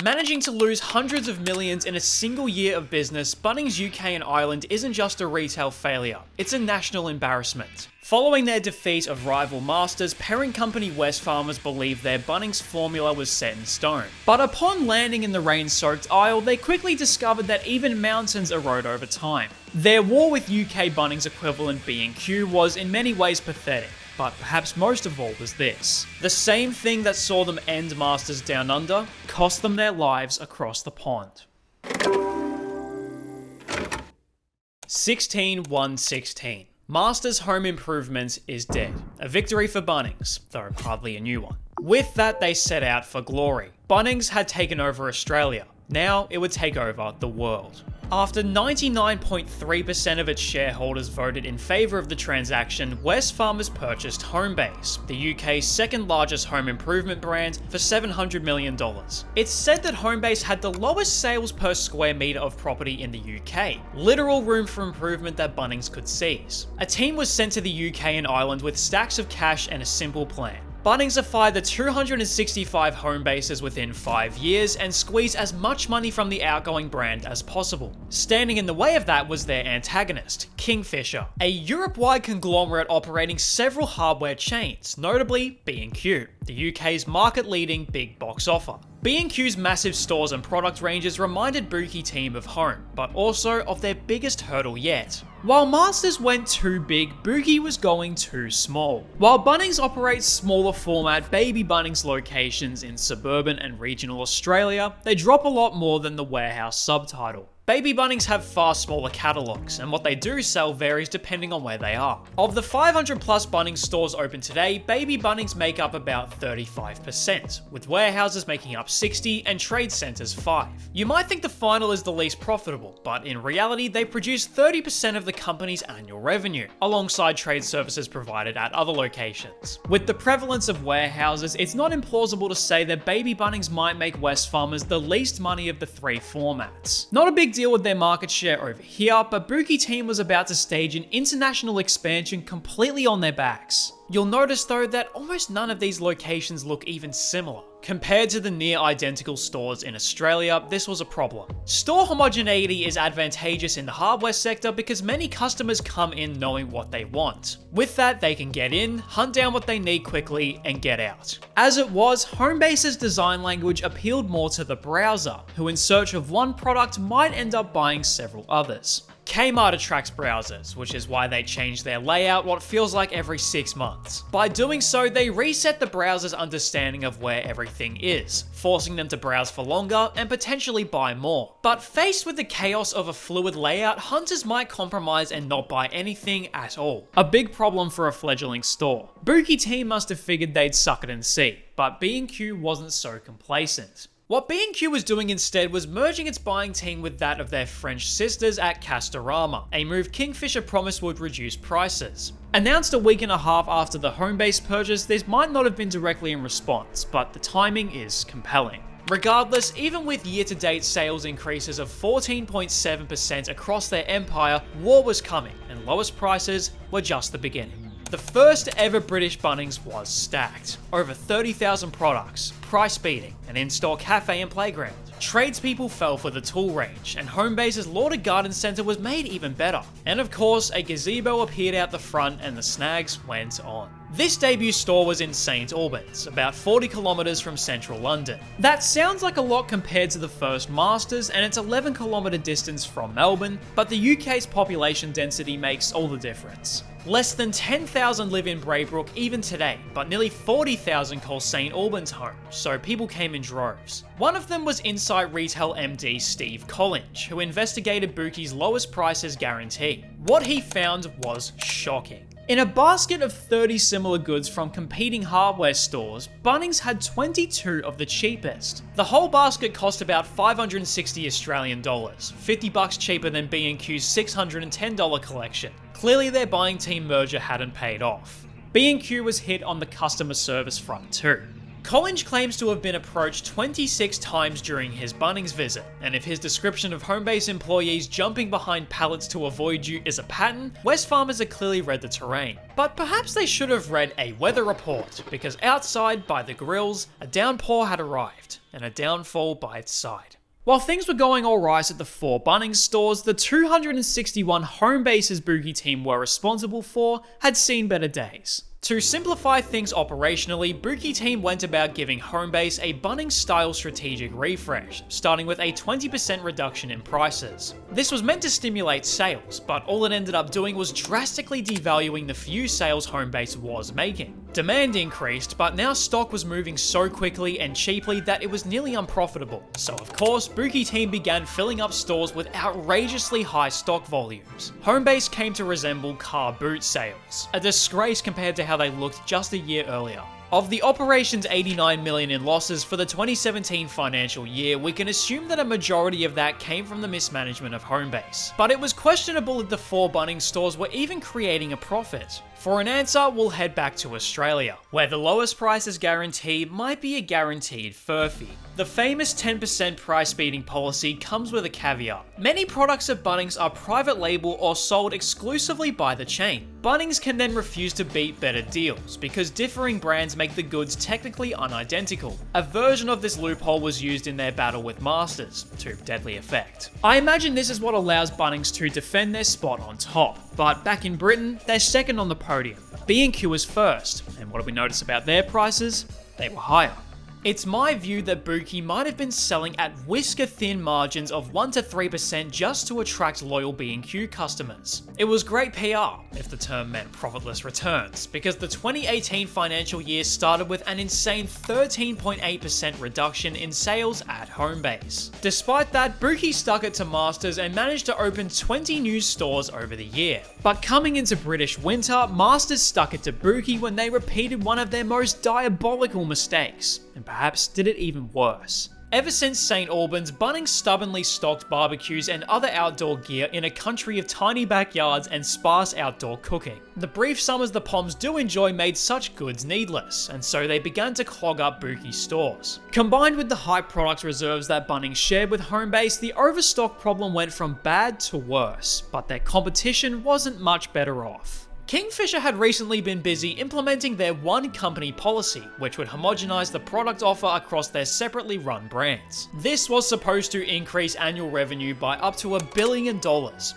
Managing to lose hundreds of millions in a single year of business, Bunnings UK and Ireland isn't just a retail failure, it's a national embarrassment. Following their defeat of rival Masters, parent company Wesfarmers believed their Bunnings formula was set in stone. But upon landing in the rain-soaked Isle, they quickly discovered that even mountains erode over time. Their war with UK Bunnings equivalent B&Q was in many ways pathetic. But perhaps most of all was this. The same thing that saw them end Masters Down Under cost them their lives across the pond. 16-1-16. Masters Home Improvement is dead. A victory for Bunnings, though hardly a new one. With that, they set out for glory. Bunnings had taken over Australia. Now it would take over the world. After 99.3% of its shareholders voted in favour of the transaction, Wesfarmers purchased Homebase, the UK's second largest home improvement brand, for $700 million. It's said that Homebase had the lowest sales per square metre of property in the UK, literal room for improvement that Bunnings could seize. A team was sent to the UK and Ireland with stacks of cash and a simple plan. Bunnings acquired the 265 home bases within 5 years and squeezed as much money from the outgoing brand as possible. Standing in the way of that was their antagonist, Kingfisher, a Europe-wide conglomerate operating several hardware chains, notably B&Q, the UK's market-leading big box offer. B&Q's massive stores and product ranges reminded BUKI team of home, but also of their biggest hurdle yet. While Masters went too big, BUKI was going too small. While Bunnings operates smaller format Baby Bunnings locations in suburban and regional Australia, they drop a lot more than the warehouse subtitle. Baby Bunnings have far smaller catalogues, and what they do sell varies depending on where they are. Of the 500 plus Bunnings stores open today, Baby Bunnings make up about 35%, with warehouses making up 60% and trade centres 5%. You might think the final is the least profitable, but in reality they produce 30% of the company's annual revenue, alongside trade services provided at other locations. With the prevalence of warehouses, it's not implausible to say that Baby Bunnings might make Wesfarmers the least money of the 3 formats. Not a big deal with their market share over here, but BUKI team was about to stage an international expansion completely on their backs. You'll notice though that almost none of these locations look even similar. Compared to the near identical stores in Australia, this was a problem. Store homogeneity is advantageous in the hardware sector because many customers come in knowing what they want. With that, they can get in, hunt down what they need quickly, and get out. As it was, Homebase's design language appealed more to the browser, who in search of one product might end up buying several others. Kmart attracts browsers, which is why they change their layout what feels like every 6 months. By doing so, they reset the browser's understanding of where everything is, forcing them to browse for longer and potentially buy more. But faced with the chaos of a fluid layout, hunters might compromise and not buy anything at all. A big problem for a fledgling store. BUKI team must have figured they'd suck it and see, but B&Q wasn't so complacent. What B&Q was doing instead was merging its buying team with that of their French sisters at Castorama, a move Kingfisher promised would reduce prices. Announced a week and a half after the Homebase purchase, this might not have been directly in response, but the timing is compelling. Regardless, even with year-to-date sales increases of 14.7% across their empire, war was coming, and lowest prices were just the beginning. The first ever British Bunnings was stacked. Over 30,000 products, price beating, an in-store cafe and playground. Tradespeople fell for the tool range, and Homebase's lauded garden centre was made even better. And of course, a gazebo appeared out the front and the snags went on. This debut store was in St Albans, about 40 kilometres from central London. That sounds like a lot compared to the first Masters and its 11-kilometre distance from Melbourne, but the UK's population density makes all the difference. Less than 10,000 live in Braybrook even today, but nearly 40,000 call St Albans home, so people came in droves. One of them was Insight Retail MD Steve Collinge, who investigated BUKI's lowest prices guarantee. What he found was shocking. In a basket of 30 similar goods from competing hardware stores, Bunnings had 22 of the cheapest. The whole basket cost about 560 Australian dollars, $50 cheaper than B&Q's $610 collection. Clearly their buying team merger hadn't paid off. B&Q was hit on the customer service front too. Collins claims to have been approached 26 times during his Bunnings visit, and if his description of Homebase employees jumping behind pallets to avoid you is a pattern, Wesfarmers have clearly read the terrain. But perhaps they should have read a weather report, because outside by the grills, a downpour had arrived, and a downfall by its side. While things were going alright at the 4 Bunnings stores, the 261 Homebase's BUKI team were responsible for had seen better days. To simplify things operationally, BUKI team went about giving Homebase a Bunnings-style strategic refresh, starting with a 20% reduction in prices. This was meant to stimulate sales, but all it ended up doing was drastically devaluing the few sales Homebase was making. Demand increased, but now stock was moving so quickly and cheaply that it was nearly unprofitable. So of course, BUKI team began filling up stores with outrageously high stock volumes. Homebase came to resemble car boot sales, a disgrace compared to how they looked just a year earlier. Of the operation's $89 million in losses for the 2017 financial year, we can assume that a majority of that came from the mismanagement of Homebase. But it was questionable if the 4 Bunnings stores were even creating a profit. For an answer, we'll head back to Australia, where the lowest prices guarantee might be a guaranteed furphy. The famous 10% price beating policy comes with a caveat. Many products at Bunnings are private label or sold exclusively by the chain. Bunnings can then refuse to beat better deals, because differing brands make the goods technically unidentical. A version of this loophole was used in their battle with Masters, to deadly effect. I imagine this is what allows Bunnings to defend their spot on top, but back in Britain, they're second on the podium. B&Q is first, and what did we notice about their prices? They were higher. It's my view that BUKI might have been selling at whisker-thin margins of 1 to 3% just to attract loyal B&Q customers. It was great PR, if the term meant profitless returns, because the 2018 financial year started with an insane 13.8% reduction in sales at Homebase. Despite that, BUKI stuck it to Masters and managed to open 20 new stores over the year. But coming into British winter, Masters stuck it to BUKI when they repeated one of their most diabolical mistakes, and perhaps did it even worse. Ever since St. Albans, Bunnings stubbornly stocked barbecues and other outdoor gear in a country of tiny backyards and sparse outdoor cooking. The brief summers the Poms do enjoy made such goods needless, and so they began to clog up BUKI stores. Combined with the high product reserves that Bunnings shared with Homebase, the overstock problem went from bad to worse, but their competition wasn't much better off. Kingfisher had recently been busy implementing their one company policy, which would homogenize the product offer across their separately run brands. This was supposed to increase annual revenue by up to $1 billion,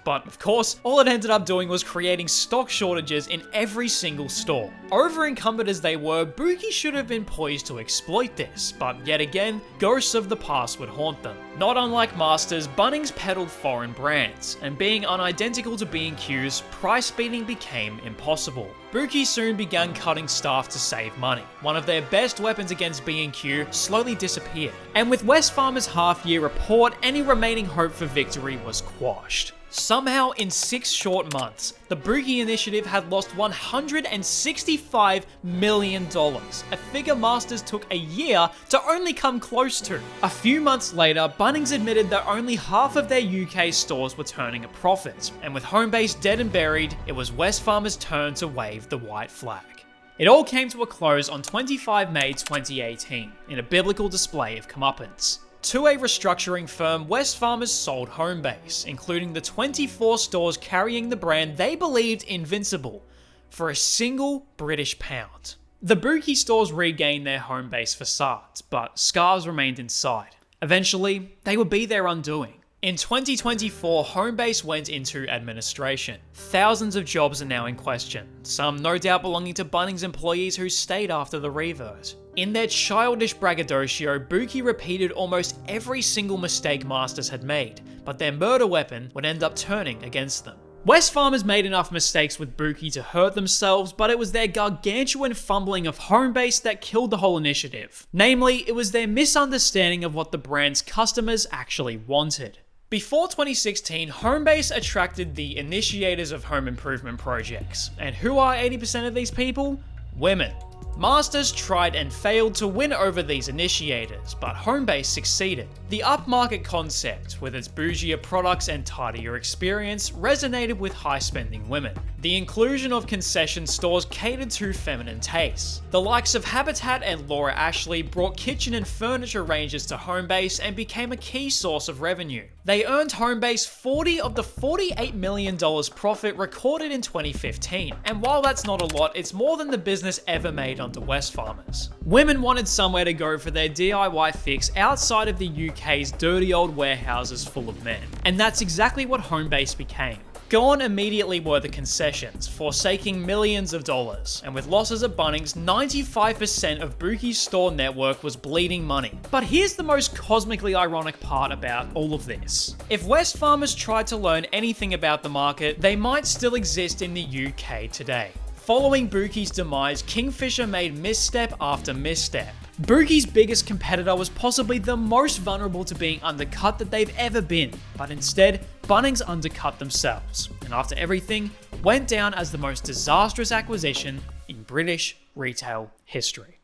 but of course, all it ended up doing was creating stock shortages in every single store. Over-encumbered as they were, BUKI should have been poised to exploit this, but yet again, ghosts of the past would haunt them. Not unlike Masters, Bunnings peddled foreign brands, and being unidentical to B&Q's, price beating became impossible. BUKI soon began cutting staff to save money. One of their best weapons against B&Q slowly disappeared, and with Wesfarmers' half-year report, any remaining hope for victory was quashed. Somehow, in 6 short months, the BUKI initiative had lost $165 million, a figure Masters took a year to only come close to. A few months later, Bunnings admitted that only half of their UK stores were turning a profit, and with Homebase dead and buried, it was Wesfarmers' turn to wave the white flag. It all came to a close on 25 May 2018, in a biblical display of comeuppance. To a restructuring firm, Wesfarmers sold Homebase, including the 24 stores carrying the brand they believed invincible, for a single British pound. The BUKI stores regained their Homebase facades, but scars remained inside. Eventually, they would be their undoing. In 2024, Homebase went into administration. Thousands of jobs are now in question, some no doubt belonging to Bunnings employees who stayed after the revert. In their childish braggadocio, BUKI repeated almost every single mistake Masters had made, but their murder weapon would end up turning against them. Wesfarmers made enough mistakes with BUKI to hurt themselves, but it was their gargantuan fumbling of Homebase that killed the whole initiative. Namely, it was their misunderstanding of what the brand's customers actually wanted. Before 2016, Homebase attracted the initiators of home improvement projects. And who are 80% of these people? Women. Masters tried and failed to win over these initiators, but Homebase succeeded. The upmarket concept, with its bougier products and tidier experience, resonated with high-spending women. The inclusion of concession stores catered to feminine tastes. The likes of Habitat and Laura Ashley brought kitchen and furniture ranges to Homebase and became a key source of revenue. They earned Homebase $40 of the $48 million profit recorded in 2015, and while that's not a lot, it's more than the business ever made under Wesfarmers. Women wanted somewhere to go for their DIY fix outside of the UK's dirty old warehouses full of men, and that's exactly what Homebase became. Gone immediately were the concessions, forsaking millions of dollars, and with losses at Bunnings, 95% of BUKI's store network was bleeding money. But here's the most cosmically ironic part about all of this. If Wesfarmers tried to learn anything about the market, they might still exist in the UK today. Following BUKI's demise, Kingfisher made misstep after misstep. BUKI's biggest competitor was possibly the most vulnerable to being undercut that they've ever been, but instead, Bunnings undercut themselves, and after everything, went down as the most disastrous acquisition in British retail history.